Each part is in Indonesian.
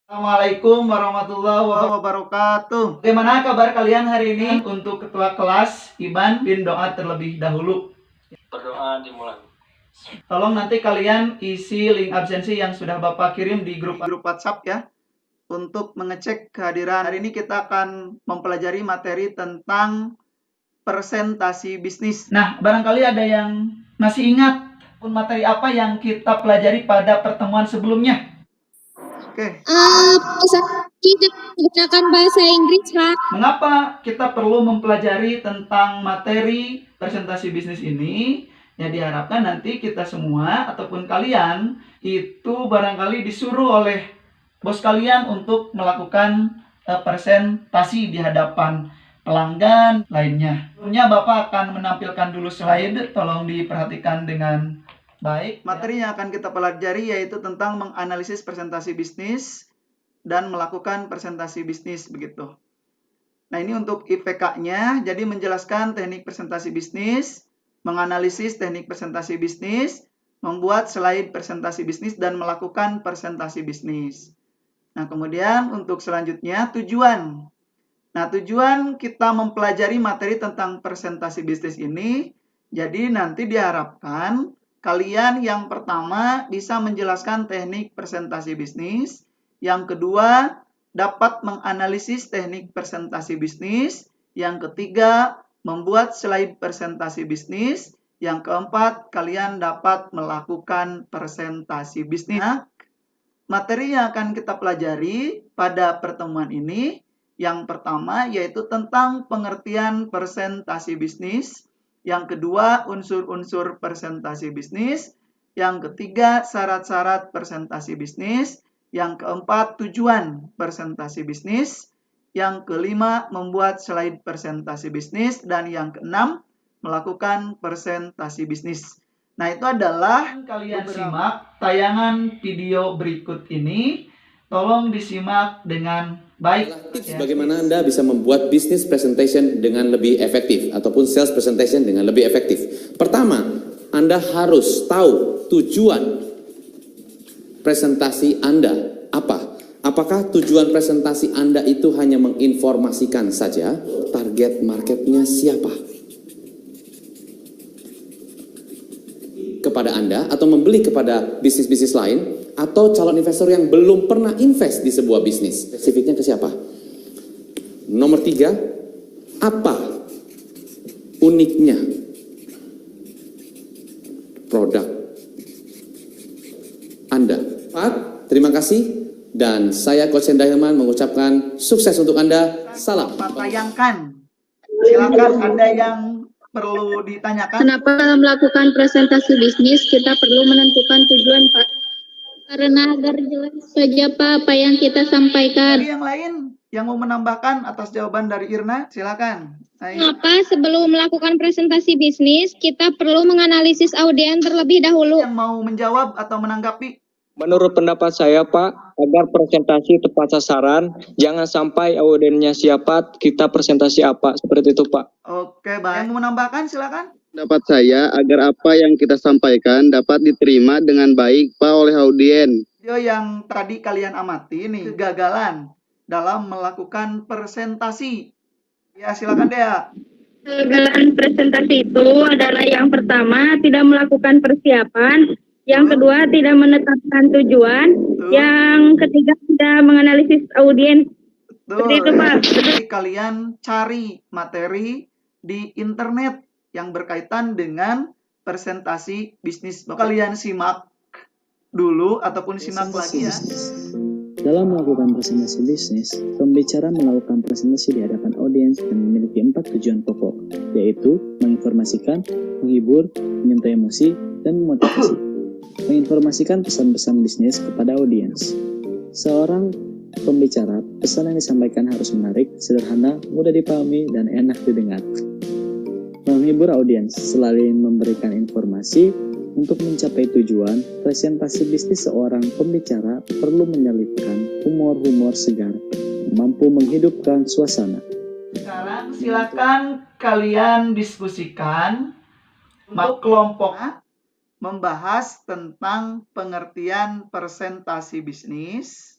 Assalamualaikum warahmatullahi wabarakatuh. Bagaimana kabar kalian hari ini? Untuk ketua kelas, Iban bin doa terlebih dahulu. Berdoa dimulai. Tolong nanti kalian isi link absensi yang sudah Bapak kirim di grup WhatsApp ya. Untuk mengecek kehadiran. Hari ini kita akan mempelajari materi tentang presentasi bisnis. Nah, barangkali ada yang masih ingat materi apa yang kita pelajari pada pertemuan sebelumnya? Oke. Tidak menggunakan bahasa Inggris, Pak. Mengapa kita perlu mempelajari tentang materi presentasi bisnis ini? Ya diharapkan nanti kita semua ataupun kalian itu barangkali disuruh oleh bos kalian untuk melakukan presentasi di hadapan pelanggan lainnya. Sebelumnya Bapak akan menampilkan dulu slide, tolong diperhatikan dengan baik. Materi yang akan kita pelajari yaitu tentang menganalisis presentasi bisnis dan melakukan presentasi bisnis begitu. Nah, ini untuk IPK-nya, jadi menjelaskan teknik presentasi bisnis, menganalisis teknik presentasi bisnis, membuat slide presentasi bisnis, dan melakukan presentasi bisnis. Nah, kemudian untuk selanjutnya tujuan. Nah, tujuan kita mempelajari materi tentang presentasi bisnis ini, jadi nanti diharapkan kalian yang pertama bisa menjelaskan teknik presentasi bisnis, yang kedua dapat menganalisis teknik presentasi bisnis, yang ketiga membuat slide presentasi bisnis, yang keempat kalian dapat melakukan presentasi bisnis. Nah, materi yang akan kita pelajari pada pertemuan ini yang pertama yaitu tentang pengertian presentasi bisnis, yang kedua unsur-unsur presentasi bisnis, yang ketiga syarat-syarat presentasi bisnis, yang keempat tujuan presentasi bisnis, yang kelima membuat slide presentasi bisnis, dan yang keenam melakukan presentasi bisnis. Nah, itu adalah kalian simak tayangan video berikut ini. Tolong disimak dengan baik. Tips bagaimana Anda bisa membuat business presentation dengan lebih efektif ataupun sales presentation dengan lebih efektif. Pertama, Anda harus tahu tujuan presentasi Anda apa. Apakah tujuan presentasi Anda itu hanya menginformasikan saja target marketnya siapa kepada Anda atau membeli kepada bisnis-bisnis lain atau calon investor yang belum pernah invest di sebuah bisnis. Spesifiknya ke siapa? Nomor 3, apa uniknya produk Anda? Terima kasih dan saya Coach Hendra Hilman mengucapkan sukses untuk Anda. Salam. Tayangkan. Silakan Anda yang perlu ditanyakan. Kenapa dalam melakukan presentasi bisnis kita perlu menentukan tujuan, Pak? Karena agar jelas saja, Pak, apa yang kita sampaikan. Jadi yang lain yang mau menambahkan atas jawaban dari Irna, silakan. Kenapa sebelum melakukan presentasi bisnis kita perlu menganalisis audiens terlebih dahulu? Yang mau menjawab atau menanggapi? Menurut pendapat saya, Pak, agar presentasi tepat sasaran, jangan sampai audiensnya siapa, kita presentasi apa, seperti itu, Pak. Oke, baik. Yang mau menambahkan, silakan. Pendapat saya agar apa yang kita sampaikan dapat diterima dengan baik, Pak, oleh audiens. Video yang tadi kalian amati nih, kegagalan dalam melakukan presentasi. Ya, silakan Dea. Kegagalan presentasi itu adalah yang pertama tidak melakukan persiapan, yang kedua tidak menetapkan tujuan, yang ketiga tidak menganalisis audiens. Seperti itu, Pak. Jadi kalian cari materi di internet yang berkaitan dengan presentasi bisnis. Kalian simak dulu ataupun simak lagi ya. Dalam melakukan presentasi bisnis, pembicara melakukan presentasi di hadapan audiens dan memiliki 4 tujuan pokok, yaitu menginformasikan, menghibur, menyentuh emosi, dan memotivasi. Menginformasikan pesan-pesan bisnis kepada audiens. Seorang pembicara, pesan yang disampaikan harus menarik, sederhana, mudah dipahami, dan enak didengar. Menghibur audiens selalu memberikan informasi. Untuk mencapai tujuan, presentasi bisnis seorang pembicara perlu menyelipkan humor-humor segar, mampu menghidupkan suasana. Sekarang silakan kalian diskusikan kelompok membahas tentang pengertian presentasi bisnis.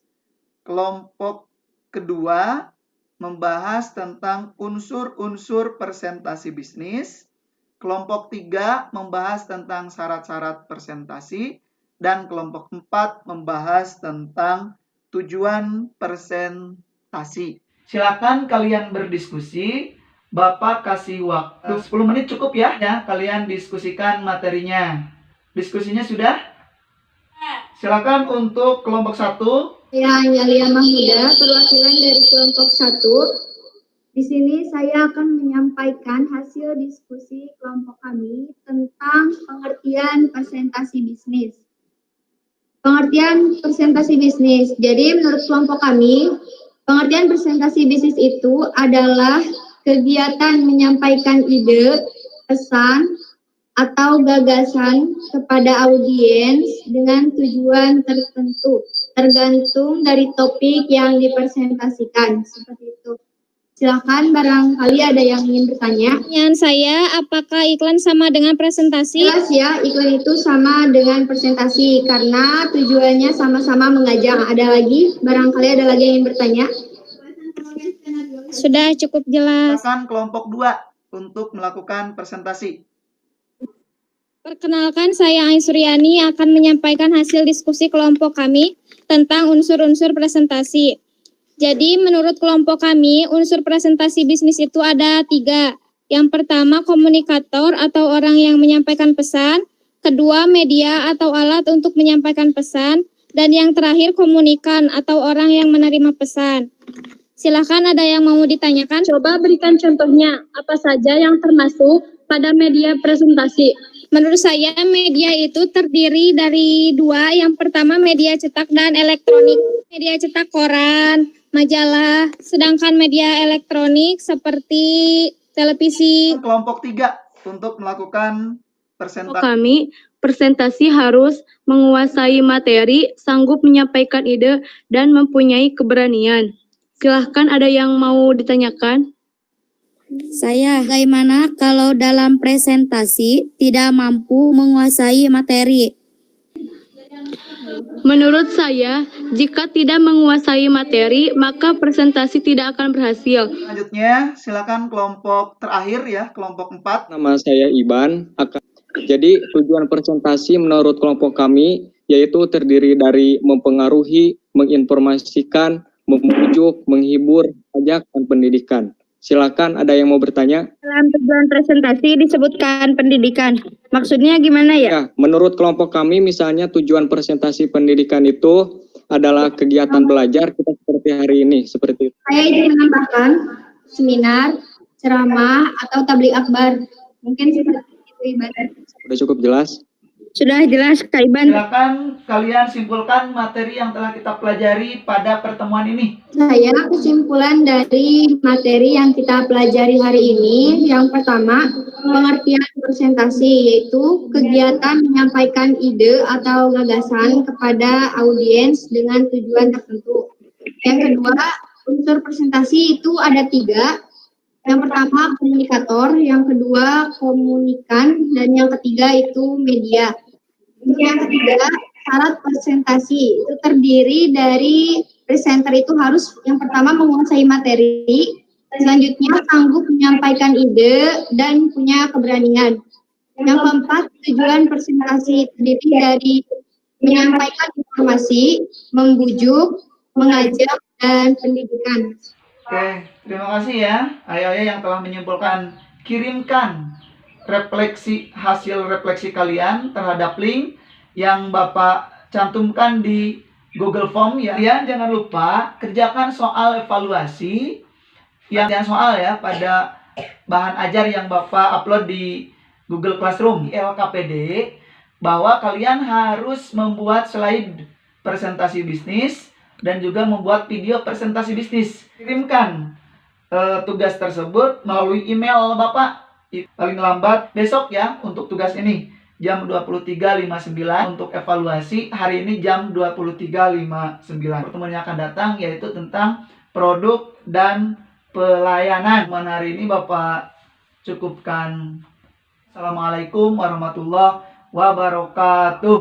Kelompok kedua membahas tentang unsur-unsur presentasi bisnis. Kelompok 3 membahas tentang syarat-syarat presentasi. Dan kelompok 4 membahas tentang tujuan presentasi. Silakan kalian berdiskusi. Bapak kasih waktu 10 menit cukup ya kalian diskusikan materinya. Diskusinya sudah? Silakan untuk kelompok 1. Saya Nyalia Mahmuda, perwakilan dari kelompok 1. Di sini saya akan menyampaikan hasil diskusi kelompok kami tentang pengertian presentasi bisnis. Pengertian presentasi bisnis. Jadi menurut kelompok kami, pengertian presentasi bisnis itu adalah kegiatan menyampaikan ide, pesan, atau gagasan kepada audiens dengan tujuan tertentu, tergantung dari topik yang dipresentasikan. Seperti itu. Silakan barangkali ada yang ingin bertanya. Pertanyaan saya, apakah iklan sama dengan presentasi? Jelas ya, iklan itu sama dengan presentasi karena tujuannya sama-sama mengajak. Ada lagi? Barangkali ada lagi yang ingin bertanya? Sudah cukup jelas. Silakan kelompok 2 untuk melakukan presentasi. Perkenalkan, saya Ai Suryani akan menyampaikan hasil diskusi kelompok kami tentang unsur-unsur presentasi. Jadi, menurut kelompok kami, unsur presentasi bisnis itu ada 3. Yang pertama, komunikator atau orang yang menyampaikan pesan. Kedua, media atau alat untuk menyampaikan pesan. Dan yang terakhir, komunikan atau orang yang menerima pesan. Silakan ada yang mau ditanyakan? Coba berikan contohnya, apa saja yang termasuk pada media presentasi? Menurut saya media itu terdiri dari 2. Yang pertama media cetak dan elektronik. Media cetak koran, majalah, sedangkan media elektronik seperti televisi. Kelompok 3 untuk melakukan presentasi. Kami, presentasi harus menguasai materi, sanggup menyampaikan ide, dan mempunyai keberanian. Silahkan ada yang mau ditanyakan? Saya, bagaimana kalau dalam presentasi tidak mampu menguasai materi? Menurut saya, jika tidak menguasai materi, maka presentasi tidak akan berhasil. Selanjutnya, silakan kelompok terakhir ya, kelompok 4. Nama saya Iban. Jadi tujuan presentasi menurut kelompok kami yaitu terdiri dari mempengaruhi, menginformasikan, membujuk, menghibur, ajak, dan pendidikan. Silakan ada yang mau bertanya? Dalam tujuan presentasi disebutkan pendidikan. Maksudnya gimana ya? Ya, menurut kelompok kami misalnya tujuan presentasi pendidikan itu adalah kegiatan belajar kita seperti hari ini, seperti itu. Saya ingin menambahkan seminar, ceramah, atau tabligh akbar. Mungkin seperti itu ibadah. Sudah cukup jelas? Sudah jelas, Kak Iban. Silakan kalian simpulkan materi yang telah kita pelajari pada pertemuan ini. Saya kesimpulan dari materi yang kita pelajari hari ini, yang pertama, pengertian presentasi, yaitu kegiatan menyampaikan ide atau gagasan kepada audiens dengan tujuan tertentu. Yang kedua, unsur presentasi itu ada 3. Yang pertama komunikator, yang kedua komunikan, dan yang ketiga itu media. Yang ketiga, syarat presentasi itu terdiri dari presenter itu harus yang pertama menguasai materi, selanjutnya sanggup menyampaikan ide dan punya keberanian. Yang keempat, tujuan presentasi terdiri dari menyampaikan informasi, membujuk, mengajak, dan pendidikan. Oke, terima kasih ya ayah-ayah yang telah menyimpulkan. Kirimkan hasil refleksi kalian terhadap link yang Bapak cantumkan di Google Form ya. Kalian jangan lupa kerjakan soal evaluasi yang soal ya pada bahan ajar yang Bapak upload di Google Classroom LKPD, bahwa kalian harus membuat slide presentasi bisnis dan juga membuat video presentasi bisnis. Kirimkan tugas tersebut melalui email Bapak paling lambat besok ya untuk tugas ini jam 23.59 untuk evaluasi. Hari ini jam 23.59. Pertemuan yang akan datang yaitu tentang produk dan pelayanan. Hari ini Bapak cukupkan. Assalamualaikum warahmatullahi wabarakatuh.